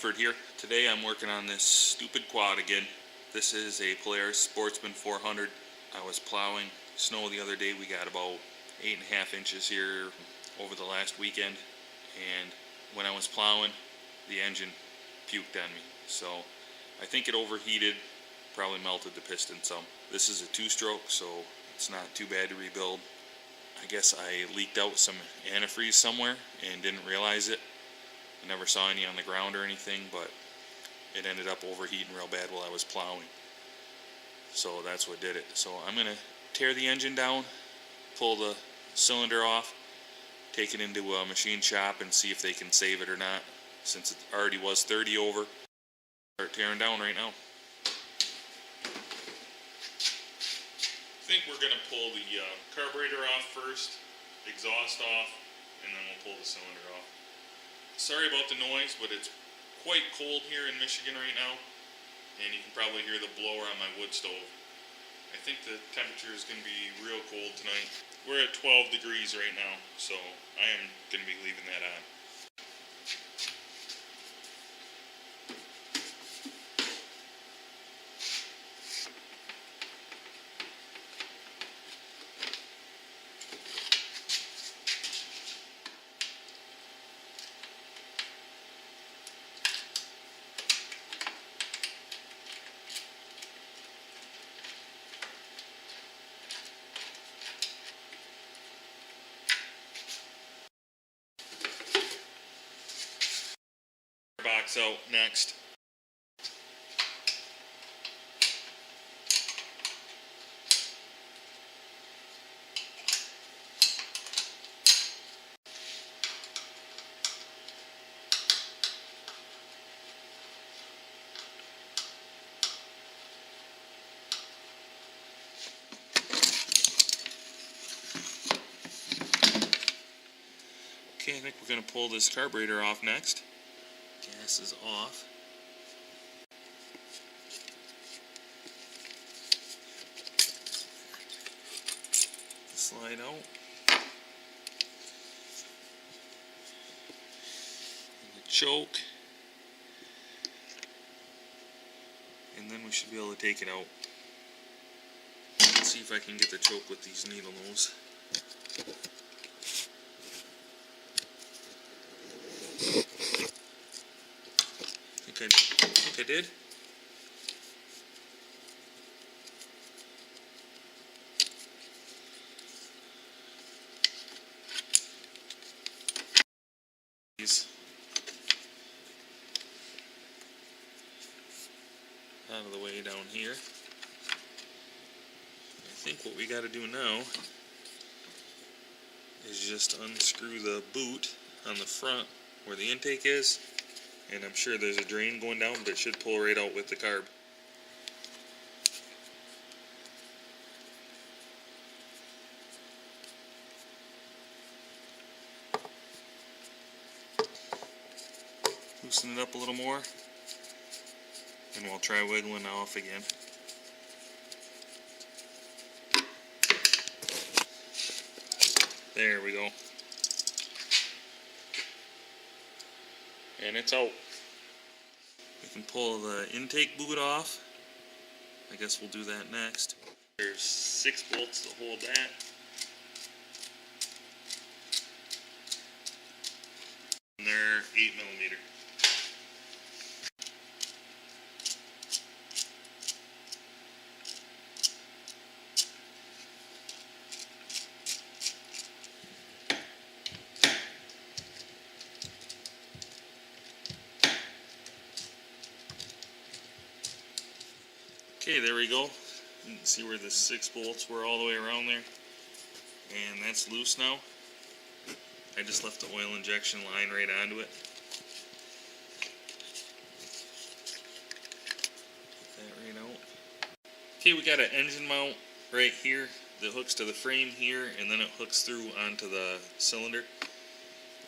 Rutherford here. Today I'm working on this stupid quad again. This is a Polaris Sportsman 400. I was plowing snow the other day. We got about 8.5 inches here over the last weekend, and when I was plowing, the engine puked on me. So I think it overheated, probably melted the piston some. This is a 2-stroke, so it's not too bad to rebuild. I guess I leaked out some antifreeze somewhere and didn't realize it. I never saw any on the ground or anything, but it ended up overheating real bad while I was plowing. So that's what did it. So I'm going to tear the engine down, pull the cylinder off, take it into a machine shop and see if they can save it or not, since it already was 30 over. Start tearing down right now. I think we're going to pull the carburetor off first, exhaust off, and then we'll pull the cylinder off. Sorry about the noise, but it's quite cold here in Michigan right now, and you can probably hear the blower on my wood stove. I think the temperature is going to be real cold tonight. We're at 12 degrees right now, so I am going to be leaving that on. Box out next. Okay, I think we're going to pull this carburetor off next. Gas is off. Slide out. And the choke. And then we should be able to take it out. Let's see if I can get the choke with these needle nose. I think I did. Out of the way down here. I think what we got to do now is just unscrew the boot on the front where the intake is. And I'm sure there's a drain going down, but it should pull right out with the carb. Loosen it up a little more, and we'll try wiggling off again. There we go. And it's out. We can pull the intake boot off. I guess we'll do that next. There's 6 bolts to hold that. And they're 8mm. Okay, there we go. You can see where the 6 bolts were all the way around there. And that's loose now. I just left the oil injection line right onto it. Get that right out. Okay, we got an engine mount right here that hooks to the frame here, and then it hooks through onto the cylinder.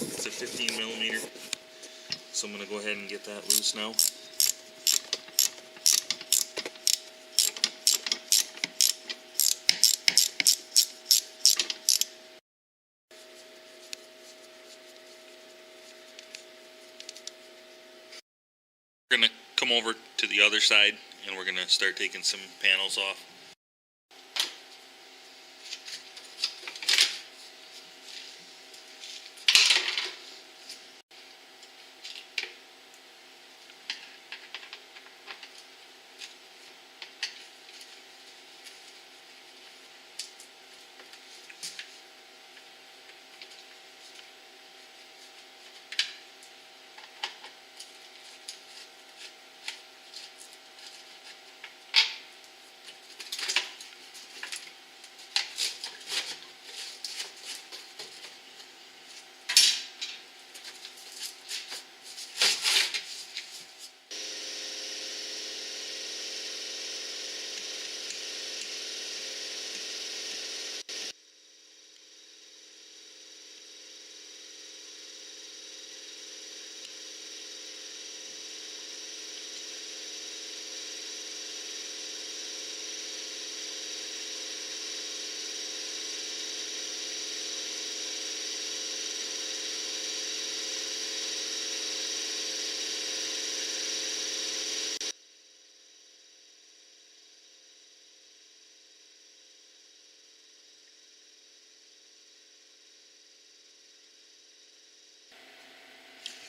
It's a 15mm. So I'm going to go ahead and get that loose now. come over to the other side and we're going to start taking some panels off.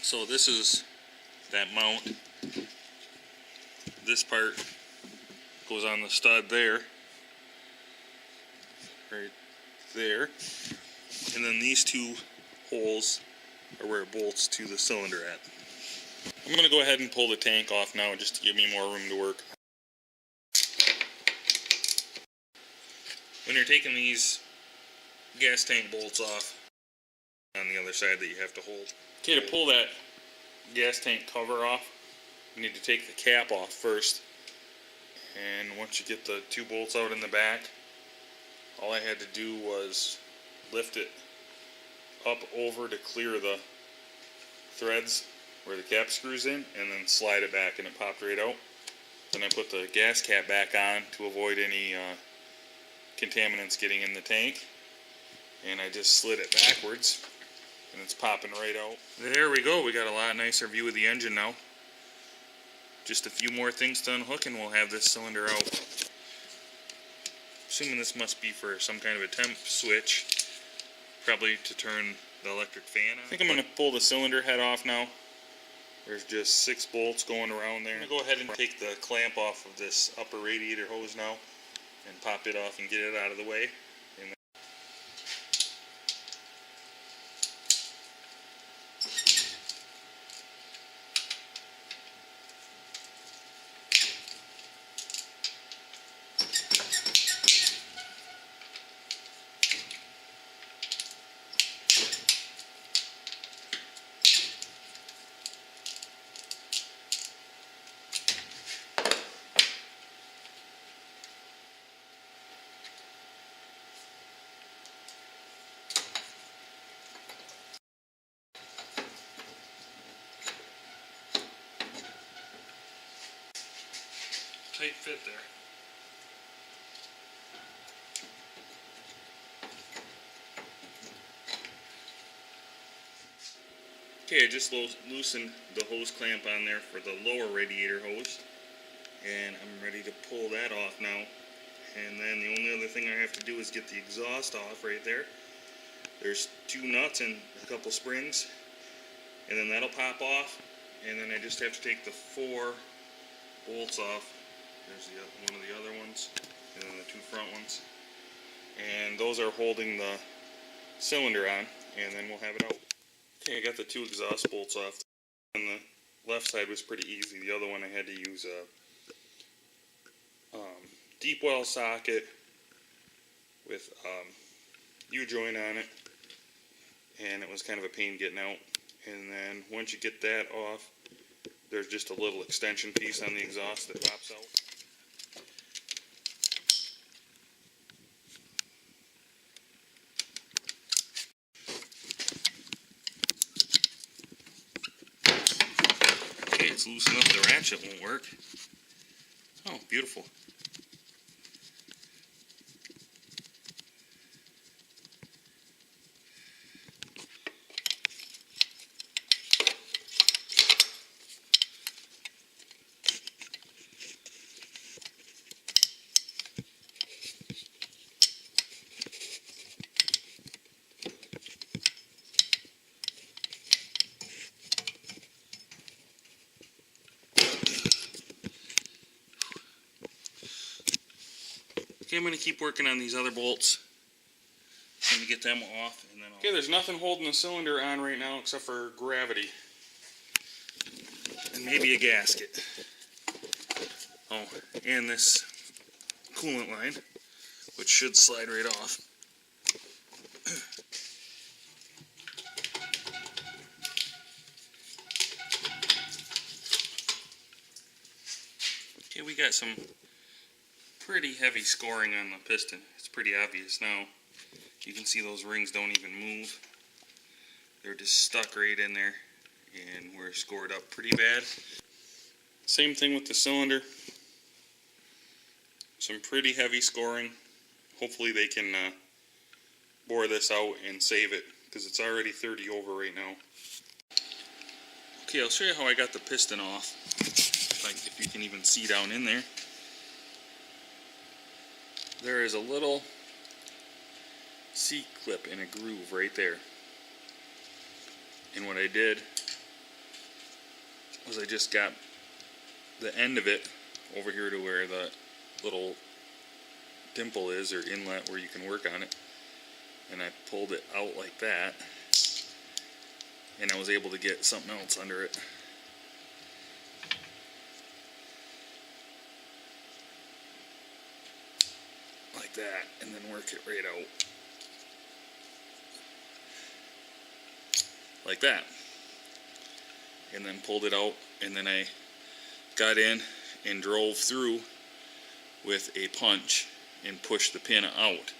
So this is that mount. This part goes on the stud there, right there, and then these two holes are where it bolts to the cylinder at. I'm going to go ahead and pull the tank off now just to give me more room to work. When you're taking these gas tank bolts off, on the other side that you have to hold. Okay, to pull that gas tank cover off, you need to take the cap off first. And once you get the two bolts out in the back, all I had to do was lift it up over to clear the threads where the cap screws in, and then slide it back and it popped right out. Then I put the gas cap back on to avoid any contaminants getting in the tank, and I just slid it backwards and it's popping right out. There we go, we got a lot nicer view of the engine now. Just a few more things to unhook and we'll have this cylinder out. Assuming this must be for some kind of a temp switch, probably to turn the electric fan on. I think I'm going to pull the cylinder head off now. There's just 6 bolts going around there. I'm going to go ahead and take the clamp off of this upper radiator hose now and pop it off and get it out of the way. Tight fit there. Okay, I just loosened the hose clamp on there for the lower radiator hose, and I'm ready to pull that off now. And then the only other thing I have to do is get the exhaust off right there. There's 2 nuts and a couple springs, and then that'll pop off, and then I just have to take the 4 bolts off. There's one of the other ones, and then the 2 front ones. And those are holding the cylinder on, and then we'll have it out. Okay, I got the 2 exhaust bolts off. And the left side was pretty easy. The other one I had to use a deep well socket with U-joint on it, and it was kind of a pain getting out. And then once you get that off, there's just a little extension piece on the exhaust that pops out. Okay, it's loose enough the ratchet won't work. Oh, beautiful. Okay, I'm going to keep working on these other bolts. Let me get them off, and then okay, there's nothing holding the cylinder on right now except for gravity. And maybe a gasket. Oh, and this coolant line, which should slide right off. Okay, we got some pretty heavy scoring on the piston. It's pretty obvious now. You can see those rings don't even move. They're just stuck right in there, and we're scored up pretty bad. Same thing with the cylinder. Some pretty heavy scoring. Hopefully they can bore this out and save it, because it's already 30 over right now. Okay, I'll show you how I got the piston off, like if you can even see down in there. There is a little C-clip in a groove right there. And what I did was I just got the end of it over here to where the little dimple is, or inlet where you can work on it, and I pulled it out like that, and I was able to get something else under it. Like that, and then work it right out. Like that. And then pulled it out, and then I got in and drove through with a punch and pushed the pin out.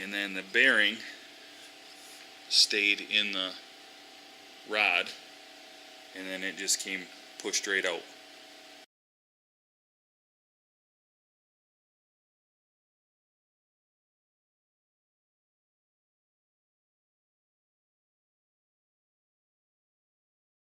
And then the bearing stayed in the rod, and then it just came pushed right out.